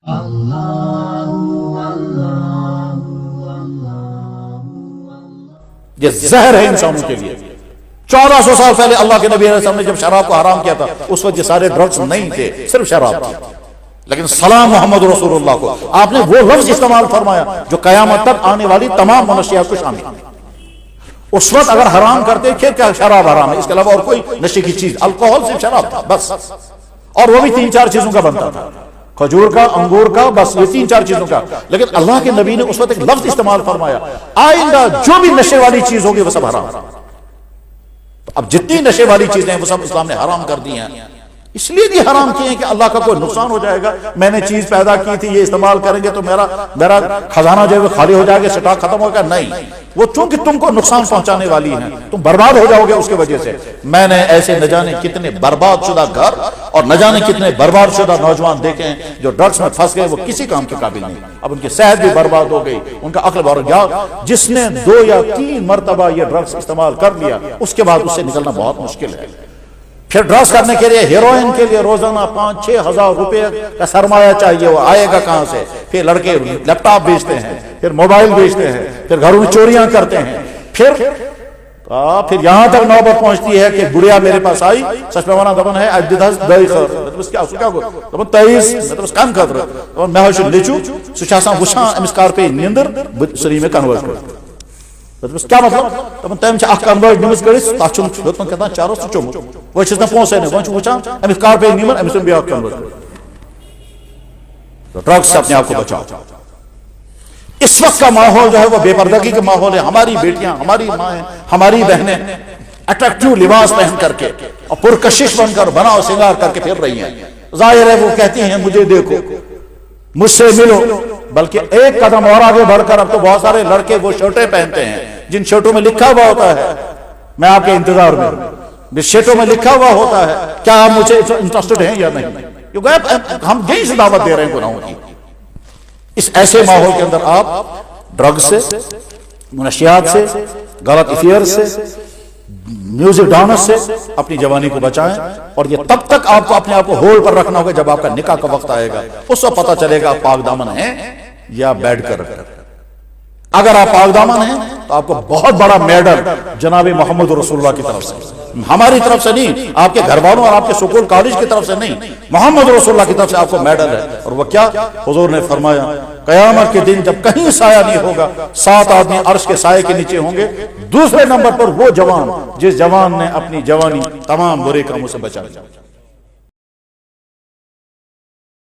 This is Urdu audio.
یہ زہر ہے انسانوں کے لیے. 1400 سال پہلے اللہ کے نبی علیہ السلام نے جب شراب کو حرام کیا تھا اس وقت یہ سارے ڈرگز نہیں تھے، صرف شراب تھی. لیکن سلام محمد رسول اللہ کو آپ نے وہ لفظ استعمال فرمایا جو قیامت تک آنے والی تمام منشیات کو شامل ہے. اس وقت اگر حرام کرتے کہ کیا شراب حرام ہے، اس کے علاوہ اور کوئی نشے کی چیز، الکوہل صرف شراب تھا بس، اور وہ بھی 3-4 چیزوں کا بنتا تھا، کھجور کا، انگور کا، بس یہ 3-4 چیزوں کا. لیکن اللہ کے نبی نے اس وقت ایک لفظ استعمال فرمایا، آئندہ جو بھی نشے والی چیز ہوگی وہ سب حرام. اب جتنی نشے والی چیزیں وہ سب اسلام نے حرام کر دی ہیں. اس لیے بھی حرام کیے ہیں کہ اللہ کا کوئی نقصان ہو جائے گا، میں نے چیز پیدا کی تھی، یہ استعمال کریں گے تو میرا خزانہ جو ہے وہ خالی ہو جائے گا، سٹاک ختم ہوگا. نہیں، وہ چونکہ تم کو نقصان پہنچانے والی ہیں، تم برباد ہو جاؤ گے اس کی وجہ سے. میں نے ایسے نہ جانے کتنے برباد شدہ گھر اور نہ جانے کتنے برباد شدہ نوجوان دیکھے ہیں جو ڈرگس میں پھنس گئے، وہ کسی کام کے قابل نہیں. اب ان کی صحت بھی برباد ہو گئی، ان کا عقل اور گیا. جس نے 2 یا 3 مرتبہ یہ ڈرگس استعمال کر لیا اس کے بعد اس سے نکلنا بہت مشکل ہے. پھر ڈرگس کرنے کے لیے، ہیروئن کے لیے روزانہ 5-6 ہزار روپے کا سرمایہ چاہیے، وہ آئے گا کہاں سے؟ پھر لڑکے لیپ ٹاپ بیچتے ہیں، پھر موبائل بیچتے ہیں، پھر گھروں میں چوریاں کرتے ہیں. پھر یہاں تک نوبت پہنچتی ہے کہ گڑیا میرے پاس آئی، سچ میں وانا دبن ہے اجداز دای خر مطلب اس کیا گو دبن تیس مطلب اس کام خطر اور میں ہوش لچو سچاسا وشا امس کار پہ نیندر سری میں کنورٹ کر. مطلب کیا مطلب؟ دبن تم چھ اخ کنورٹ نمس کڑس تا چھن ہتن کتا چارو سچو وہ چھس نہ پونسے نہ وہ وچا امس کار پہ نیمر امس بیا کنورٹ. تو ڈرگس سے اپنے آپ کو بچاؤ. اس وقت کا ماحول جو ہے وہ بے پردگی کا ماحول ہے. ہماری بیٹیاں، ہماری مائیں، ہماری بہنیں اٹریکٹیو لباس پہن کر کے اور پرکشش بن کر، بنا اور سنگار کر کے پھر رہی ہیں. ظاہر ہے وہ کہتی ہیں مجھے دیکھو، مجھ سے ملو. بلکہ ایک قدم اور آگے بڑھ کر اب تو بہت سارے لڑکے وہ شرٹیں پہنتے ہیں جن شرٹوں میں لکھا ہوا ہوتا ہے میں آپ کے انتظار میں. جس شرٹوں میں لکھا ہوا ہوتا ہے کیا آپ مجھے انٹرسٹڈ ہیں یا نہیں. ہم یہی سے دعوت دے رہے ہیں گناہوں کی. اس ایسے ماحول کے اندر آپ ڈرگ سے، منشیات سے، غلط افیئر سے، میوزک ڈانس سے اپنی جوانی کو بچائیں. اور یہ تب تک آپ کو اپنے آپ کو ہولڈ پر رکھنا ہوگا جب آپ کا نکاح کا وقت آئے گا. اس وقت پتہ چلے گا آپ پاک دامن ہیں یا بیٹھ کر. اگر آپ پاک دامن ہیں تو آپ کو بہت بڑا میڈل جناب محمد رسول اللہ کی طرف سے، ہماری طرف سے نہیں، آپ کے گھر والوں اور آپ کے سکول کالج کی طرف سے نہیں، محمد رسول اللہ کی طرف سے آپ کو میڈل ہے. اور وہ کیا؟ حضور نے فرمایا قیامت کے دن جب کہیں سایہ نہیں ہوگا، 7 آدمی عرش کے سائے کے نیچے ہوں گے. دوسرے نمبر پر وہ جوان جس جوان نے اپنی جوانی تمام برے کاموں سے بچا لیا.